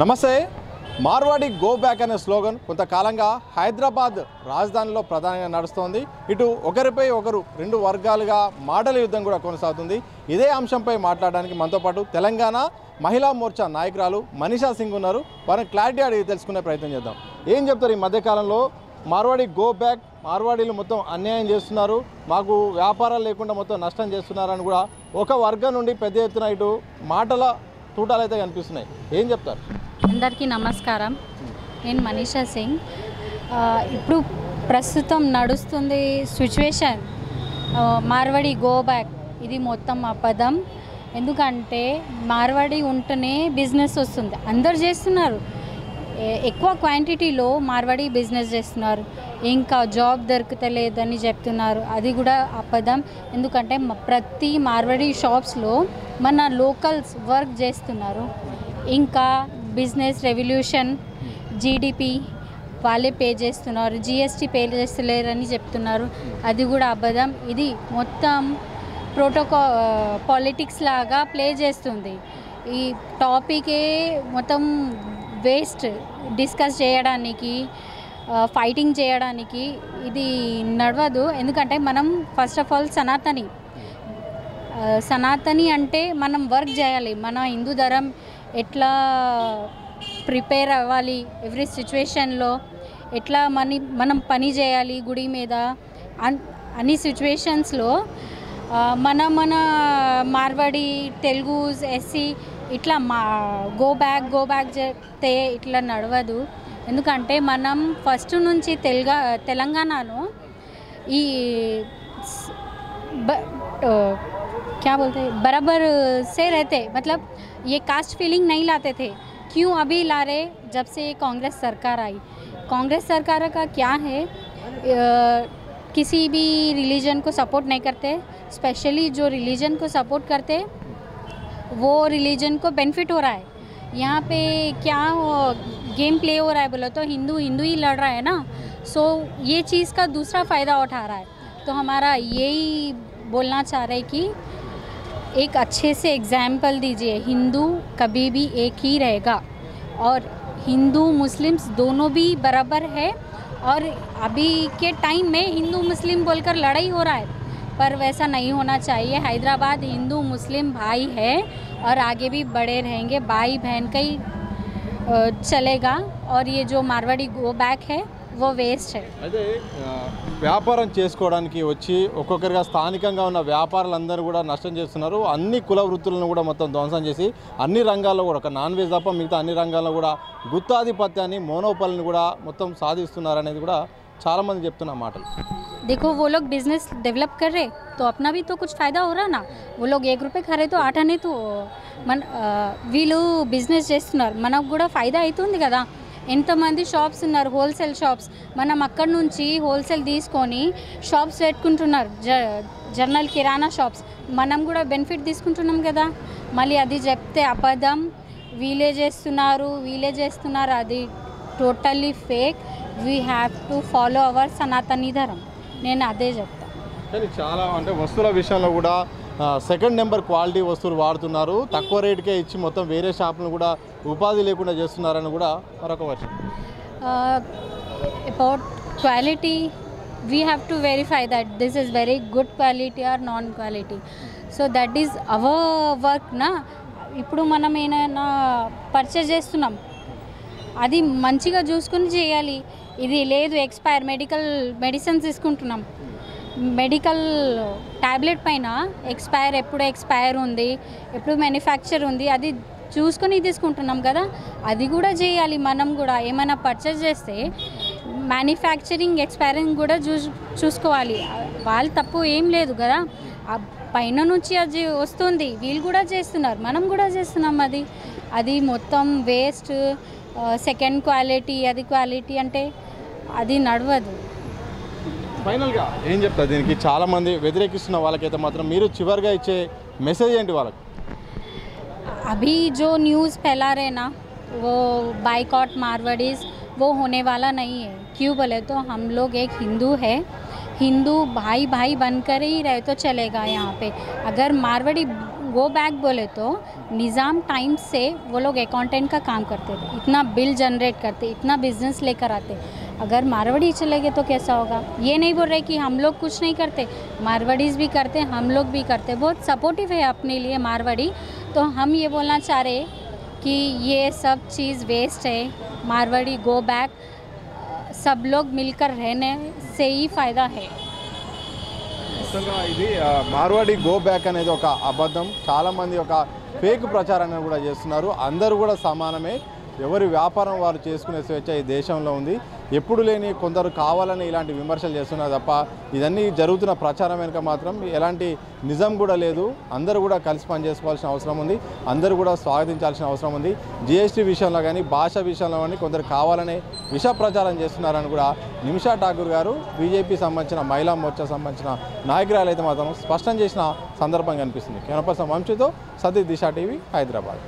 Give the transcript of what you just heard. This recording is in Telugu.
నమస్తే. మార్వాడి గో బ్యాక్ అనే స్లోగన్ కొంతకాలంగా హైదరాబాద్ రాజధానిలో ప్రధానంగా నడుస్తోంది. ఇటు ఒకరిపై ఒకరు రెండు వర్గాలుగా మాటల యుద్ధం కూడా కొనసాగుతుంది. ఇదే అంశంపై మాట్లాడడానికి మనతో పాటు తెలంగాణ మహిళా మోర్చా నాయకురాలు మనీషా సింగ్ ఉన్నారు. వారిని క్లారిటీ అడిగి తెలుసుకునే ప్రయత్నం చేద్దాం. ఏం చెప్తారు? ఈ మధ్యకాలంలో మార్వాడి గో బ్యాక్, మార్వాడీలు మొత్తం అన్యాయం చేస్తున్నారు, మాకు వ్యాపారాలు లేకుండా మొత్తం నష్టం చేస్తున్నారని కూడా ఒక వర్గం నుండి పెద్ద ఎత్తున ఇటు మాటల తూటాలు అయితే కనిపిస్తున్నాయి. ఏం చెప్తారు? అందరికీ నమస్కారం. నేను మనీషా సింగ్. ఇప్పుడు ప్రస్తుతం నడుస్తుంది సిచ్యువేషన్ మార్వాడి గో బ్యాక్, ఇది మొత్తం అబద్ధం. ఎందుకంటే మార్వాడి ఉంటేనే బిజినెస్ వస్తుంది. అందరు చేస్తున్నారు, ఎక్కువ క్వాంటిటీలో మార్వాడి బిజినెస్ చేస్తున్నారు. ఇంకా జాబ్ దొరకలేదని చెప్తున్నారు, అది కూడా అబద్ధం. ఎందుకంటే ప్రతి మార్వాడి షాప్స్లో మన లోకల్స్ వర్క్ చేస్తున్నారు. ఇంకా బిజినెస్ రెవల్యూషన్ జీడిపి వాళ్ళే పే చేస్తున్నారు, జిఎస్టీ పే చేస్తలేరని చెప్తున్నారు, అది కూడా అబద్ధం. ఇది మొత్తం పాలిటిక్స్ లాగా ప్లే చేస్తుంది. ఈ టాపికే మొత్తం వేస్ట్, డిస్కస్ చేయడానికి, ఫైటింగ్ చేయడానికి ఇది నడవదు. ఎందుకంటే మనం ఫస్ట్ ఆఫ్ ఆల్ సనాతని అంటే మనం వర్క్ చేయాలి. మన హిందూ ధర్మం ఎట్లా ప్రిపేర్ అవ్వాలి, ఎవ్రీ సిచ్యువేషన్లో ఎట్లా మనం పని చేయాలి గుడి మీద, అన్ని సిచ్యువేషన్స్లో మన మార్వాడి, తెలుగు, ఎస్సీ ఇట్లా గో బ్యాక్ చెప్తే ఇట్లా నడవదు. ఎందుకంటే మనం ఫస్ట్ నుంచి తెలంగాణలో ఈ क्या बोलते हैं बराबर से रहते, मतलब ये कास्ट फीलिंग नहीं लाते थे. क्यों अभी ला रहे? जब से कांग्रेस सरकार आई. कांग्रेस सरकार का क्या है, किसी भी रिलीजन को सपोर्ट नहीं करते. स्पेशली जो रिलीजन को सपोर्ट करते वो रिलीजन को बेनिफिट हो रहा है. यहाँ पे क्या गेम प्ले हो रहा है बोलो तो हिंदू ही लड़ रहा है ना. सो ये चीज़ का दूसरा फ़ायदा उठा रहा है. तो हमारा यही बोलना चाह रहे कि एक अच्छे से एग्जाम्पल दीजिए. हिंदू कभी भी एक ही रहेगा और हिंदू मुस्लिम्स दोनों भी बराबर है. और अभी के टाइम में हिंदू मुस्लिम बोलकर लड़ाई हो रहा है, पर वैसा नहीं होना चाहिए. हैदराबाद हिंदू मुस्लिम भाई है और आगे भी बड़े रहेंगे. भाई बहन का ही चलेगा. और ये जो मारवाड़ी गो बैक है वो వేస్ట్. అయితే వ్యాపారం చేసుకోవడానికి వచ్చి ఒక్కొక్కరిగా స్థానికంగా ఉన్న వ్యాపారులందరూ కూడా నష్టం చేస్తున్నారు. అన్ని కుల వృత్తులను కూడా మొత్తం ధ్వంసం చేసి అన్ని రంగాల్లో కూడా, ఒక నాన్ వెజ్ తప్ప మిగతా అన్ని రంగాల్లో కూడా గుత్తాధిపత్యాన్ని, మోనోపాలిని కూడా మొత్తం సాధిస్తున్నారు అనేది కూడా చాలామంది చెప్తున్న మాటలు. देखो वो लोग बिजनेस डेवलप कर रहे तो अपना भी तो कुछ फ़ायदा हो रहा ना. वो लोग 1 రూపాయి ఖరే तो 8 అనే तो వీళ్ళు బిజినెస్ చేస్తున్నారు, మనకు కూడా ఫైదా అవుతుంది కదా. ఎంతమంది షాప్స్ ఉన్నారు, హోల్సేల్ షాప్స్. మనం అక్కడి నుంచి హోల్సేల్ తీసుకొని షాప్స్ పెట్టుకుంటున్నారు, జనరల్ కిరాణా షాప్స్. మనం కూడా బెనిఫిట్ తీసుకుంటున్నాం కదా. మళ్ళీ అది చెప్తే అబద్ధం. వీలే చేస్తున్నారు, అది totally fake. We have to follow our Sanatani ధర్మం. నేను అదే చెప్తాను. కానీ చాలా అంటే వస్తువుల విషయంలో కూడా సెకండ్ నెంబర్ క్వాలిటీ వస్తువులు వాడుతున్నారు, తక్కువ రేటుకే ఇచ్చి మొత్తం వేరే షాపులను కూడా ఉపాధి లేకుండా చేస్తున్నారని కూడా మరొక వర్షం. About quality we have to verify that this is very good quality are non quality. So that is our work నా. ఇప్పుడు మనం ఏమైనా పర్చేజ్ చేస్తున్నాం, అది మంచిగా చూసుకుని చేయాలి. ఇది లేదు ఎక్స్పైర్, మెడిసిన్స్ తీసుకుంటున్నాం, మెడికల్ ట్యాబ్లెట్ పైన ఎప్పుడు ఎక్స్పైర్ ఉంది, ఎప్పుడు మ్యానుఫ్యాక్చర్ ఉంది, అది చూసుకొని తీసుకుంటున్నాం కదా. అది కూడా చేయాలి. మనం కూడా ఏమైనా పర్చేజ్ చేస్తే మ్యానుఫ్యాక్చరింగ్, ఎక్స్పైరింగ్ కూడా చూసుకోవాలి. వాళ్ళు తప్పు ఏం లేదు కదా. పైన నుంచి అది వస్తుంది, వీళ్ళు కూడా చేస్తున్నారు, మనం కూడా చేస్తున్నాం. అది మొత్తం వేస్ట్. సెకండ్ క్వాలిటీ, అది క్వాలిటీ అంటే అది నడవదు. ఫైనల్గా ఏం చెప్తారు దీనికి? చాలామంది వ్యతిరేకిస్తున్న వాళ్ళకైతే మాత్రం మీరు చివరిగా ఇచ్చే మెసేజ్ ఏంటి వాళ్ళకి? अभी जो न्यूज़ फैला रहे ना, वो बाइकॉट मारवाड़ीज़, वो होने वाला नहीं है. क्यों बोले तो हम लोग एक हिंदू है, हिंदू भाई बनकर ही रहे तो चलेगा. यहाँ पे अगर मारवाड़ी गो बैक बोले तो निज़ाम टाइम से वो लोग अकाउंटेंट का काम करते थे, इतना बिल जनरेट करते, इतना बिजनेस लेकर आते। अगर मारवाड़ी चले गए तो कैसा होगा? ये नहीं बोल रहे कि हम लोग कुछ नहीं करते, मारवाड़ीज़ भी करते, हम लोग भी करते, बहुत सपोर्टिव है अपने लिए मारवाड़ी। तो हम ये बोलना चाह रहे कि ये सब चीज़ वेस्ट है, मारवाड़ी गो बैक, सब लोग मिलकर रहने से ही फ़ायदा है। మొత్తంగా ఇది మార్వాడి గో బ్యాక్ అనేది ఒక అబద్ధం. చాలామంది ఒక ఫేక్ ప్రచారాన్ని కూడా చేస్తున్నారు. అందరూ కూడా సమానమే, ఎవరి వ్యాపారం వారు చేసుకునే స్వేచ్ఛ ఈ దేశంలో ఉంది. ఎప్పుడు లేని కొందరు కావాలని ఇలాంటి విమర్శలు చేస్తున్నారు తప్ప ఇదన్నీ జరుగుతున్న ప్రచారం వెనుక మాత్రం ఎలాంటి నిజం కూడా లేదు. అందరూ కూడా కలిసి పనిచేసుకోవాల్సిన అవసరం ఉంది, అందరూ కూడా స్వాగతించాల్సిన అవసరం ఉంది. జిఎస్టీ విషయంలో కానీ భాష విషయంలో కానీ కొందరు కావాలనే విష ప్రచారం చేస్తున్నారని కూడా నిమిషా ఠాకూర్ గారు బీజేపీ సంబంధించిన మహిళా మోర్చా సంబంధించిన నాయకురాలు అయితే మాత్రం స్పష్టం చేసిన సందర్భం కనిపిస్తుంది. కెమెరా పర్సన్ వంశీతో సతీష్, దిశ టీవీ, హైదరాబాద్.